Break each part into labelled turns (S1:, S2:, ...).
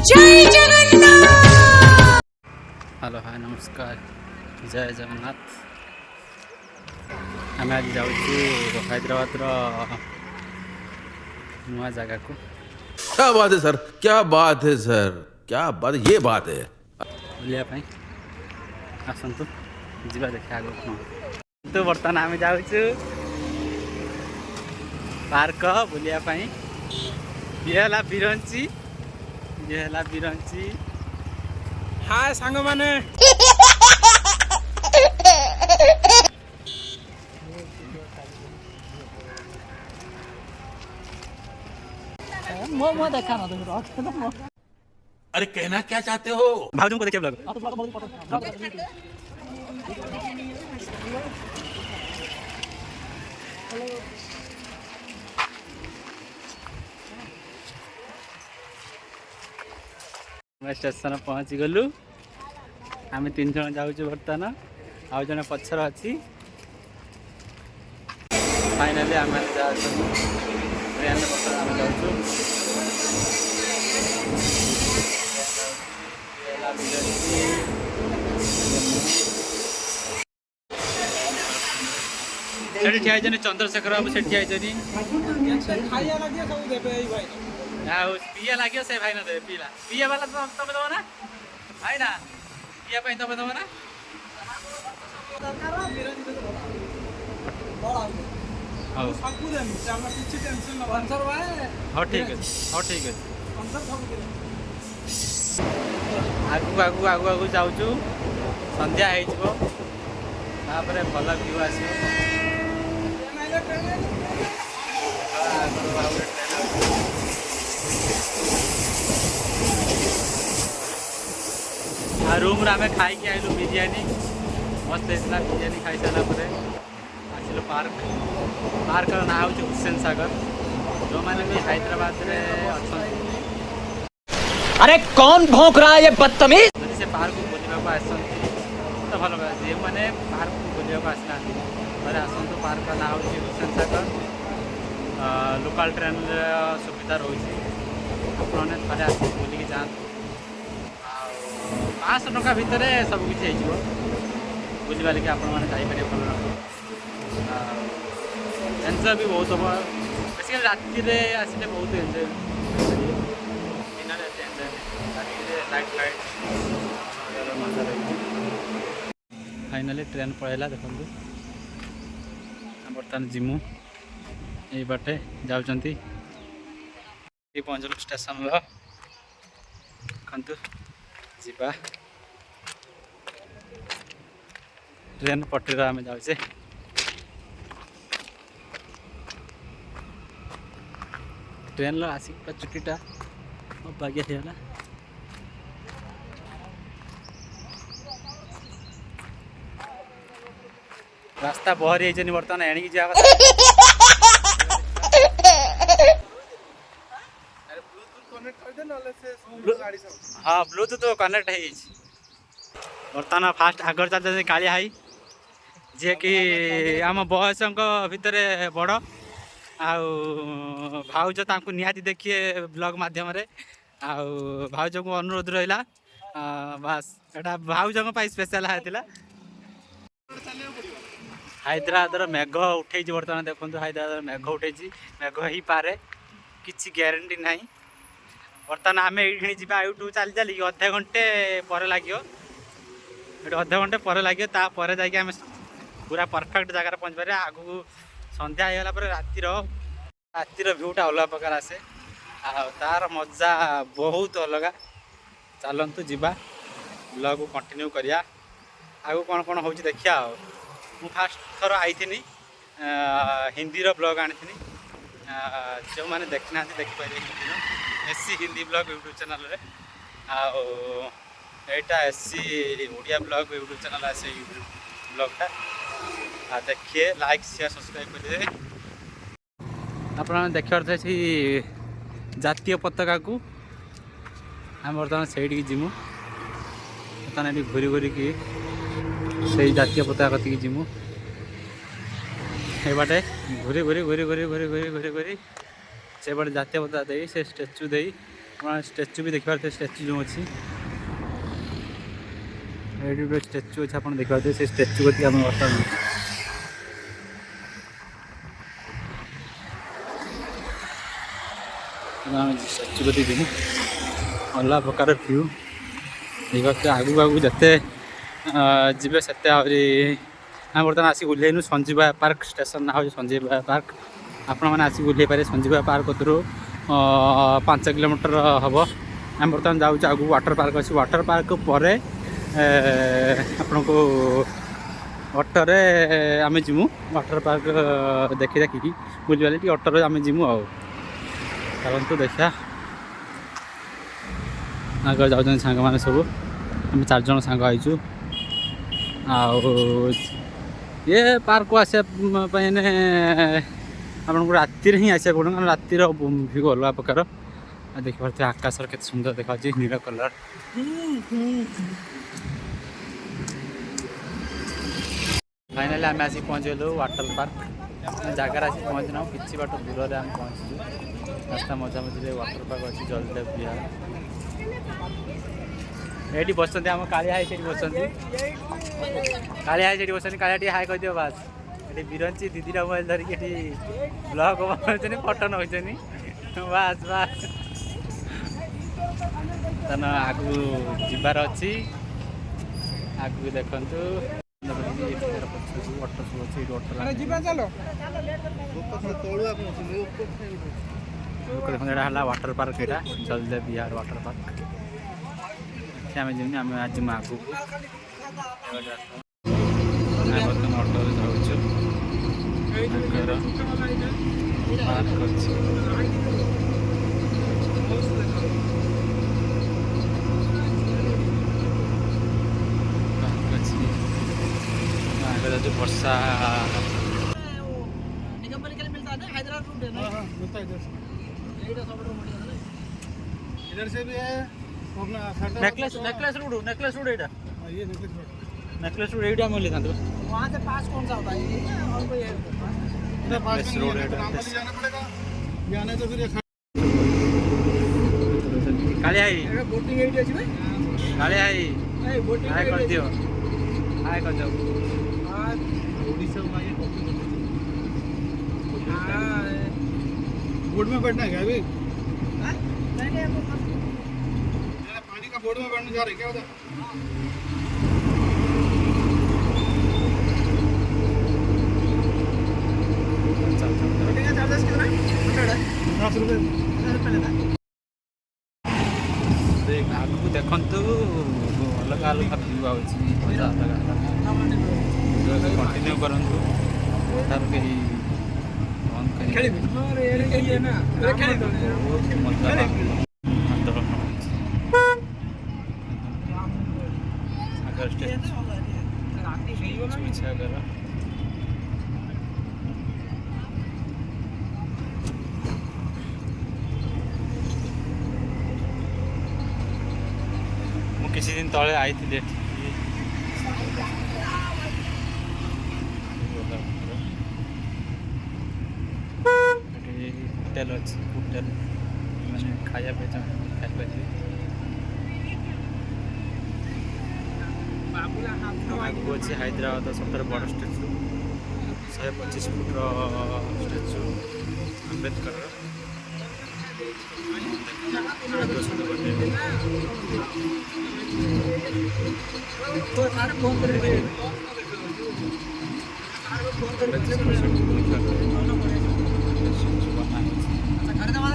S1: जय Jagannath.
S2: Hello hi नमस्कार जय जगन्नाथ। आम आज जाऊँ हैदराबाद नुआ जगह को।
S3: क्या बात है सर, क्या बात है सर, क्या बात, ये बात है।
S2: बुलायापाई आसतु जा देखा आगे कौन तो बर्तमान आम जाऊँ पार्क बुलायापाई। ये है बिरंची, ये है बिरंची। हाय सांग माने मो देखा ना
S3: अरे कहना क्या चाहते हो?
S2: भाउजों को देखिए ब्लॉग। स्टेशन पहुँची गलु। आम 3 जन जाऊँ बर्तमान आउ जन पछर अच्छी। फाइनाली आम ट्रेन बर्तमान जाऊँ। ठिया चंद्रशेखर बाबू से ठिया पीए लगे से भाई ना दे पीला पीए वाला तुम दो ना भाई ना पीए तुम दो ना। हाँ ठीक है, हाँ ठीक है। आगू आगू आगू आगू जाऊँ संध्या होपर भल व्यू आस। रूम आम खाई आइलु बिरियानी मस्त होता। बिरियानी खाई सारापर आसिलु पार्क। पार्क ना हूँ हुसैन सागर। जो मैंने भी हैदराबाद रे अच्छा
S1: अरे कौन भौंक रहा है ये बदतमीज।
S2: जदि से पार्क को बुलवा तो भल जी मैंने पार्क को बुलवा आसना थे आसतु। पार्क ना हूँ हुसैन सागर। लोकल ट्रेन सुविधा रोचे आपने थे आस बुलिकी जातु। 500 टका भितर सबकि बुझी बालिकी आपण मैंने भल एंजय भी बहुत हम। बेसिकली राति आसले बहुत एंजय दिन लाइट लाइट मजा रही। फाइनाली ट्रेन पलैला देखु बर्तमान जिमु ये बाटे जाऊँगी पहुँचल स्टेशन देखु जीवा ट्रेन पटरी आम जाऊे। ट्रेन आसिक चुटीटा बागिया होगा। रास्ता बहरी होनी बर्तमान एणिकी जा हाँ ब्लूटूथ कनेक्ट है बर्तमान फास्ट आगर चलते कालिया हाई जी कि आम बयस भितर बड़ भाउज तांको निहाती देखिए ब्लॉग माध्यम भाउज को अनुरोध रहा बास एटा भाउज स्पेशल है। हैदराबाद मेघ उठे बर्तमान देखो हैदराबाद मेघ उठे मेघ ही पारे किसी ग्यारंटी ना। बर्तमान आम ये जा यूट्यूब चली चली अधे घंटे पर लगे अधे घंटे पर लगे तापर जा पूरा परफेक्ट जगार पहुँच पारे। आगू संध्या होगा रातिर भ्यूटा अलग प्रकार आसे तार मजा बहुत अलग। चलतु जीवा ब्लॉग को कंटिन्यू करिया आगू कौन कौन हो देखिया। मु फास्ट थर आई हिंदी ब्लॉग आनी जो मैंने देखी ना देखिपारे Hindi SC Hindi blog YouTube channel रे एटा SC Odia blog YouTube channel आसे यूट्यूब ब्लॉगटा देखिए लाइक शेयर सब्सक्राइब करेंगे। आप देखार थे जातीय पताका को आम बर्तमान से जीमु बर्तमान ये घूरी घूरी की से जातीय पताका कति जीमु ये बाटे घूरी घूरी घूरी घूरी घूरी घूरी घूरी घूरी से बड़े जातीय पताका दे से स्टेचू दे स्टैच्यू भी देखिए स्टैच्यू जो अच्छी ये गोटे स्टैच्यू अच्छे आप देखिए से स्टैच्यू को आम बर्तमान स्टैच्यू को जी अलग प्रकार व्यू देखते आगू आगू जिते जी से आम बर्तमान आसिक ओह्लैनु संजीवा पार्क स्टेशन ना हो संजीवा पार्क आपण मैंने आसिक ओह्लै पारे संजीवा पार्क कतरू 5 किलोमीटर हम आम बर्तमान जाऊँ आगू वाटर पार्क अच्छी वाटर पार्क पर आपण को अटोरे आम जीमु वाटर पार्क देखी देखिकी बुझे टी अटोरे आम जीमु चलतु देखा आग जाऊँ सांग मैंने सब आम 4 जन सांग आईचु ये पार्क को आसा आपको राति ही आसा पड़ो कारण रातिर व्यू अलग प्रकार देखिए आकाश के सुंदर देखा नील कलर फाइनाली आम आसिक पहुँचलु वाटर पार्क जगार आसिक पहुँचना किसी बाट दूर आम पहुँचु रास्ता मझा मझे वाटर पार्क अच्छी जलदेव बिहार ये बस आम कालिया हाई से बस कालिया हाई से बस कालिया टी हाई कह बास ये बिरंची दीदीटा मोबाइल धरिकी ब्लग बनाऊँ फटो नौ बास बास तन आगू जीवार अच्छी आगू देखु अटो सब अच्छी देखा वाटर पार्क यहाँ जलदेव बिहार वाटर पार्क आम जमी आम आज आगू बर्तमान अटो जाऊँ पार्क अच्छी जो वर्षा
S4: इधर से भी है
S2: नेकलेस रोड एटा
S4: ये
S2: नेकलेस रोड एटा मिल था
S4: वहाँ से पास कौन सा होता है ये और कोई है इधर पास
S2: रोड
S4: जाना पड़ेगा जाने तो फिर
S2: काले आई
S4: बोटिंग एरिया है
S2: काले आई
S4: बोटिंग
S2: हाय कर दियो हाय कर दो
S4: ओडिशा में ये बोट में बैठना है क्या अभी नहीं पानी का बोट में बैठने जा रहे क्या उधर चार्जेस कितना है 10 रुपये
S2: आगू देखु अलग अलग व्यू आजा कंटिन्यू करूँ तार कहीं किसी दिन तले आई थी होटेल अच्छी होटेल मैंने खाया पे खाई आगू अच्छे हैदराबाद सबसे बड़ statue 125 foot statue Ambedkar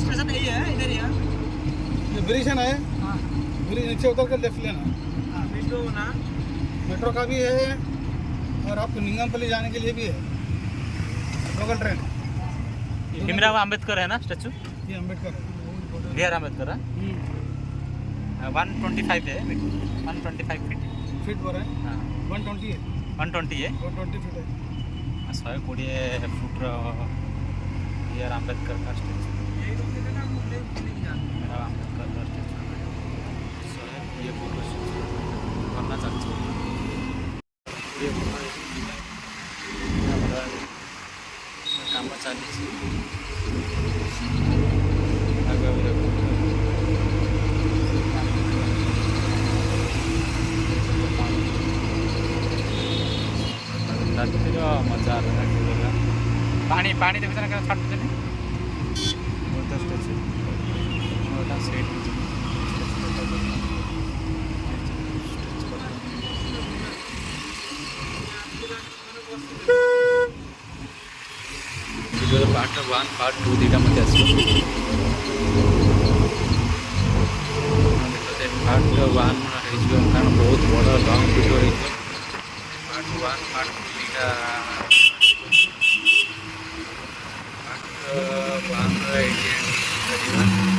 S4: station यही है इधर ही है ये ब्रिज है ना ब्रिज नीचे उतर कर लेफ्ट लेना मेट्रो का भी है और आपको निंगमपल्ली जाने के लिए भी है लोकल ट्रेन
S2: भीमराव अम्बेडकर है ना स्टैचू
S4: ये अम्बेडकर
S2: बी आर अम्बेडकर 125 है 125
S4: फीट पर है
S2: हाँ
S4: 120 है
S2: 120 है
S4: 120 फीट है
S2: 120 फुट बी आर अम्बेडकर का स्टैचू भीमराव अम्बेडकर का स्टैचू ये फोटो करना चाहती हूँ ये काम चली मजा आला पानी पानी देखुछ ना छाटुछ नि पार्ट 1 पार्ट 2 दुटा मत आस पार्ट 1 कारण बहुत बड़ लंग वीडियो पार्ट 1 पार्ट 2 दुटा पार्ट 1 एंड